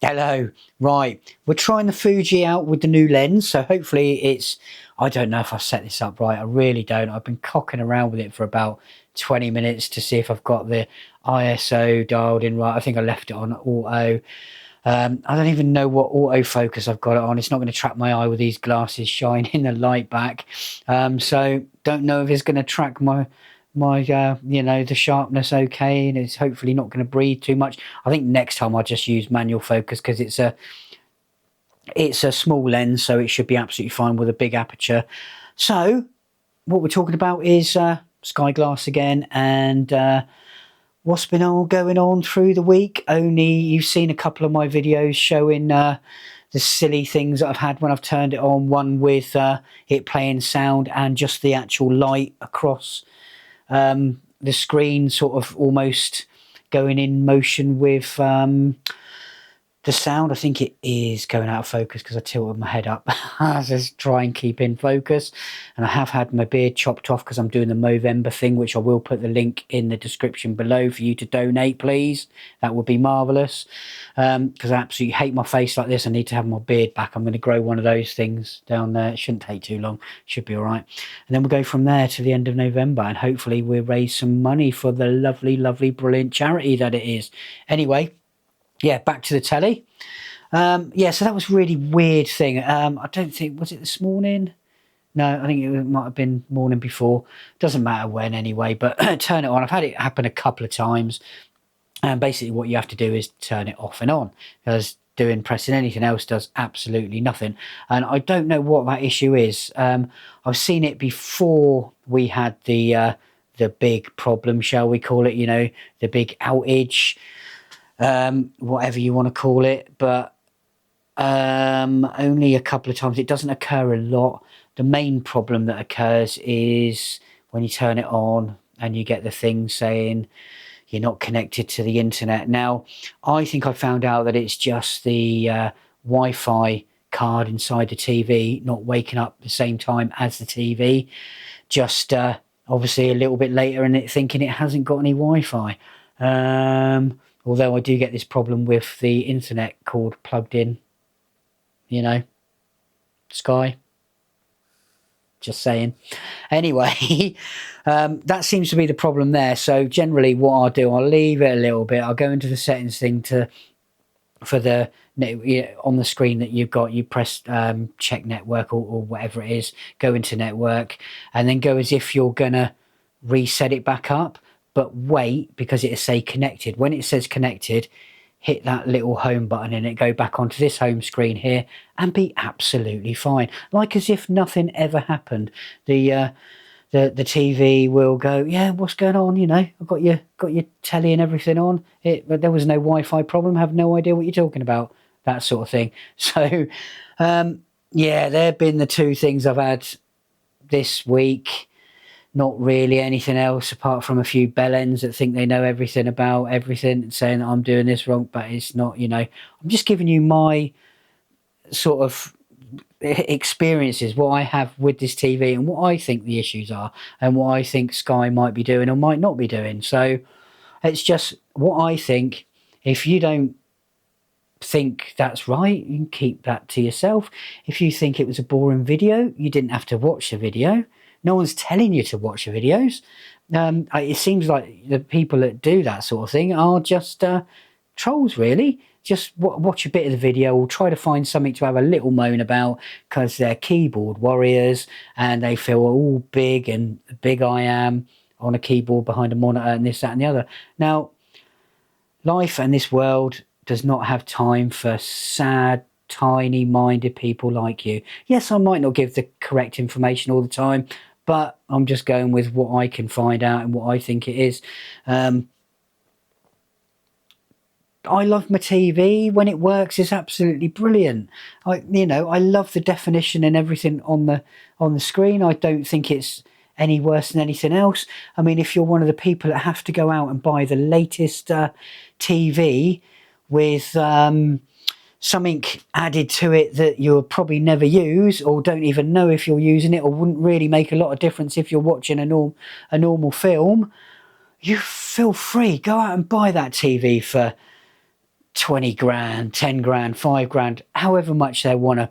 Hello. Right, we're trying the Fuji out with the new lens, so hopefully it's, I don't know if I've set this up right, I really don't. I've been cocking around with it for about 20 minutes to see if I've got the ISO dialed in right. I think I left it on auto. I don't even know what autofocus I've got it on. It's not going to trap my eye with these glasses shining the light back. So don't know if it's going to track my the sharpness okay, and it's hopefully not going to breathe too much. I think next time I'll just use manual focus because it's a small lens, so it should be absolutely fine with a big aperture. So what we're talking about is Skyglass again, and what's been all going on through the week. Only you've seen a couple of my videos showing the silly things that I've had when I've turned it on, one with it playing sound and just the actual light across the screen sort of almost going in motion with the sound. I think it is going out of focus because I tilted my head up. I just try and keep in focus. And I have had my beard chopped off because I'm doing the Movember thing, which I will put the link in the description below for you to donate, please. That would be marvellous. Because I absolutely hate my face like this. I need to have my beard back. I'm going to grow one of those things down there. It shouldn't take too long. Should be all right. And then we'll go from there to the end of November. And hopefully we'll raise some money for the lovely, lovely, brilliant charity that it is. Anyway, yeah, back to the telly. Yeah, so that was a really weird thing. I don't think, was it this morning? No, I think it might have been morning before. Doesn't matter when anyway, but turn it on. I've had it happen a couple of times. And basically what you have to do is turn it off and on, because pressing anything else does absolutely nothing. And I don't know what that issue is. I've seen it before we had the big problem, shall we call it, the big outage. Whatever you want to call it, but only a couple of times. It doesn't occur a lot. The main problem that occurs is when you turn it on and you get the thing saying you're not connected to the internet. Now, I think I found out that it's just the Wi-Fi card inside the TV not waking up the same time as the TV, just obviously a little bit later, and it thinking it hasn't got any Wi-Fi. Although I do get this problem with the internet cord plugged in, Sky. Just saying. Anyway, that seems to be the problem there. So generally what I'll do, I'll leave it a little bit. I'll go into the settings thing for the on the screen that you've got, you press check network or whatever it is, go into network, and then go as if you're going to reset it back up. But wait, because it'll say connected. When it says connected, hit that little home button and it go back onto this home screen here and be absolutely fine. Like as if nothing ever happened. The TV will go, yeah, what's going on? I've got your telly and everything on. But there was no Wi-Fi problem. I have no idea what you're talking about. That sort of thing. So, yeah, there have been the two things I've had this week. Not really anything else apart from a few bellends that think they know everything about everything, saying that I'm doing this wrong, but it's not, I'm just giving you my sort of experiences, what I have with this TV and what I think the issues are and what I think Sky might be doing or might not be doing. So it's just what I think. If you don't think that's right, you can keep that to yourself. If you think it was a boring video, you didn't have to watch the video. No one's telling you to watch the videos. It seems like the people that do that sort of thing are just trolls, really. Just watch a bit of the video or try to find something to have a little moan about because they're keyboard warriors and they feel all big and big I am on a keyboard behind a monitor and this, that and the other. Now, life and this world does not have time for sad, tiny-minded people like you. Yes, I might not give the correct information all the time, but I'm just going with what I can find out and what I think it is. I love my TV. When it works, it's absolutely brilliant. I love the definition and everything on the screen. I don't think it's any worse than anything else. I mean, if you're one of the people that have to go out and buy the latest TV with something added to it that you'll probably never use or don't even know if you're using it or wouldn't really make a lot of difference if you're watching a normal film, you feel free. Go out and buy that TV for 20 grand, 10 grand, 5 grand, however much they want to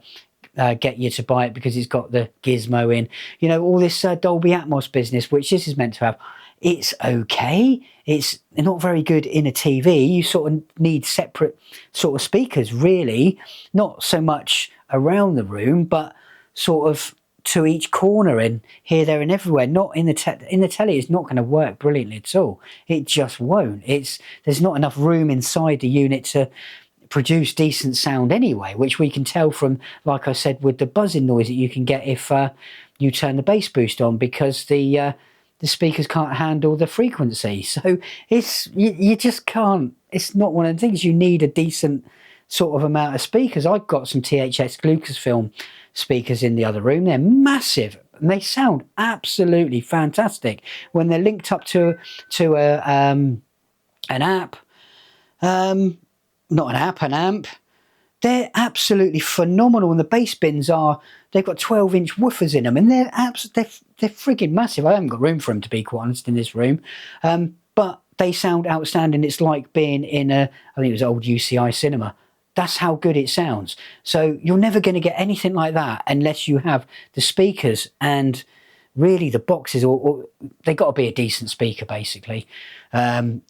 get you to buy it because it's got the gizmo in, you know, all this Dolby Atmos business, which this is meant to have. It's okay. It's not very good in a TV. You sort of need separate sort of speakers, really, not so much around the room, but sort of to each corner and here, there, and everywhere. Not in the telly. It's not going to work brilliantly at all. It just won't. There's not enough room inside the unit to produce decent sound anyway, which we can tell from, like I said, with the buzzing noise that you can get if you turn the bass boost on, because the speakers can't handle the frequency. So you just can't. It's not one of the things. You need a decent sort of amount of speakers. I've got some THX Lucasfilm speakers in the other room. They're massive and they sound absolutely fantastic when they're linked up to an app. Not an app, an amp. They're absolutely phenomenal, and the bass bins they've got 12-inch woofers in them, and they're frigging massive. I haven't got room for them, to be quite honest, in this room, but they sound outstanding. It's like being in I think it was old UCI cinema. That's how good it sounds. So you're never going to get anything like that unless you have the speakers and really the boxes, or they've got to be a decent speaker, basically. You're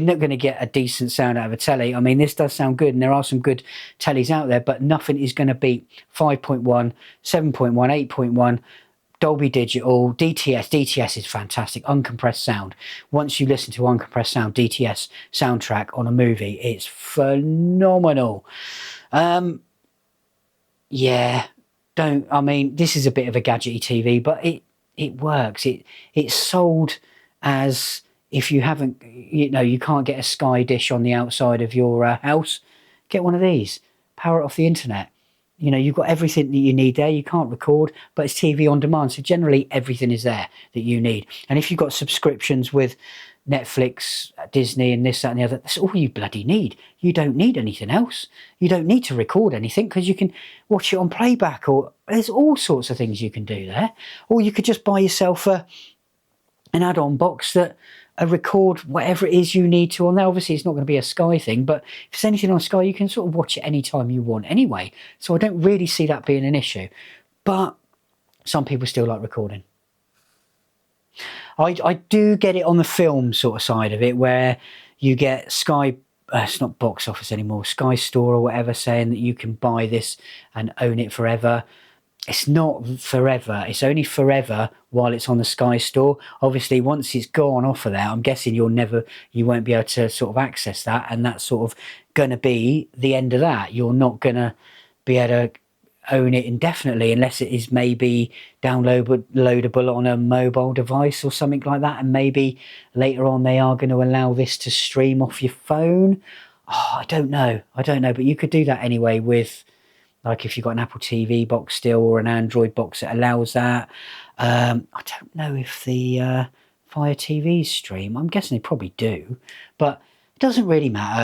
not going to get a decent sound out of a telly. I mean, this does sound good, and there are some good tellies out there, but nothing is going to beat 5.1, 7.1, 8.1, Dolby Digital, DTS. DTS is fantastic. Uncompressed sound. Once you listen to uncompressed sound, DTS soundtrack on a movie, it's phenomenal. Yeah, I mean, this is a bit of a gadgety TV, but it works. It's sold as, if you haven't, you can't get a Sky dish on the outside of your house, get one of these. Power it off the internet. You've got everything that you need there. You can't record, but it's TV on demand. So generally everything is there that you need. And if you've got subscriptions with Netflix, Disney, and this, that, and the other, that's all you bloody need. You don't need anything else. You don't need to record anything because you can watch it on playback, or there's all sorts of things you can do there. Or you could just buy yourself an add-on box that record whatever it is you need to on there. Obviously, it's not going to be a Sky thing, but if there's anything on Sky, you can sort of watch it anytime you want anyway. So I don't really see that being an issue. But some people still like recording. I do get it on the film sort of side of it, where you get Sky, it's not box office anymore, Sky Store or whatever, saying that you can buy this and own it forever. It's not forever. It's only forever while it's on the Sky Store. Obviously, once it's gone off of that, I'm guessing you won't be able to sort of access that, and that's sort of going to be the end of that. You're not going to be able to own it indefinitely unless it is maybe downloadable on a mobile device or something like that, and maybe later on they are going to allow this to stream off your phone. I don't know, but you could do that anyway with, like, if you've got an Apple TV box still, or an Android box that allows that. I don't know if the Fire TVs stream. I'm guessing they probably do, but it doesn't really matter.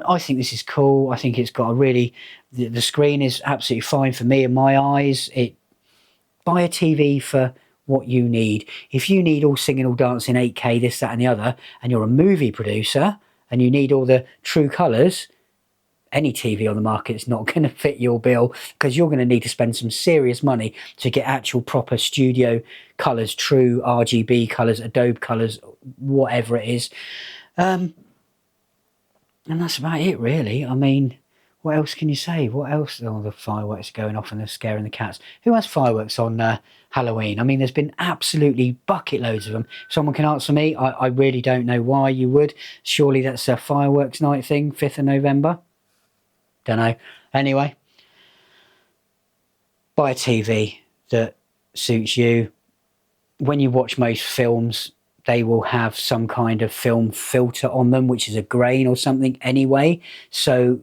I think this is cool. I think it's got the screen is absolutely fine for me and my eyes. Buy a TV for what you need. If you need all singing, all dancing, 8K, this, that, and the other, and you're a movie producer and you need all the true colours, any TV on the market is not going to fit your bill, because you're going to need to spend some serious money to get actual proper studio colours, true RGB colours, Adobe colours, whatever it is. And that's about it, really. I mean, what else can you say? What else? Oh, the fireworks are going off and they're scaring the cats. Who has fireworks on Halloween? I mean, there's been absolutely bucket loads of them. Someone can answer me. I really don't know why you would. Surely that's a fireworks night thing, 5th of November. Don't know. Anyway, buy a TV that suits you. When you watch most films, they will have some kind of film filter on them, which is a grain or something anyway. So,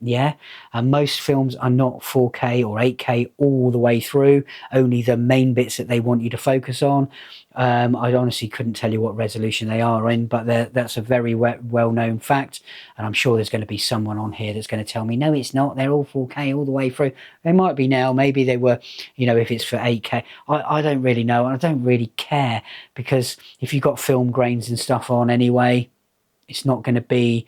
yeah, and most films are not 4K or 8K all the way through, only the main bits that they want you to focus on. I honestly couldn't tell you what resolution they are in, but that's a very well-known fact, and I'm sure there's going to be someone on here that's going to tell me, no, it's not, they're all 4K all the way through. They might be now, maybe they were, if it's for 8K. I don't really know, and I don't really care, because if you've got film grains and stuff on anyway, It's not going to be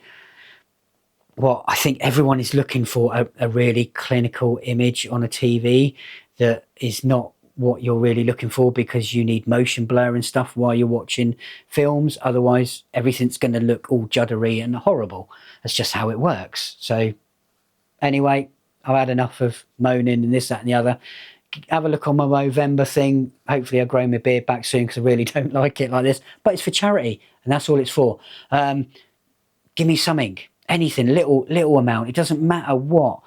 what I think everyone is looking for, a really clinical image on a TV that is not what you're really looking for, because you need motion blur and stuff while you're watching films. Otherwise, everything's going to look all juddery and horrible. That's just how it works. So anyway, I've had enough of moaning and this, that and the other. Have a look on my Movember thing. Hopefully I'll grow my beard back soon, because I really don't like it like this. But it's for charity, and that's all it's for. Give me something, anything, little amount. It doesn't matter what.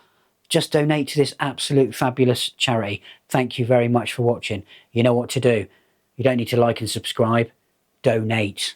Just donate to this absolute fabulous charity. Thank you very much for watching. You know what to do. You don't need to like and subscribe. Donate.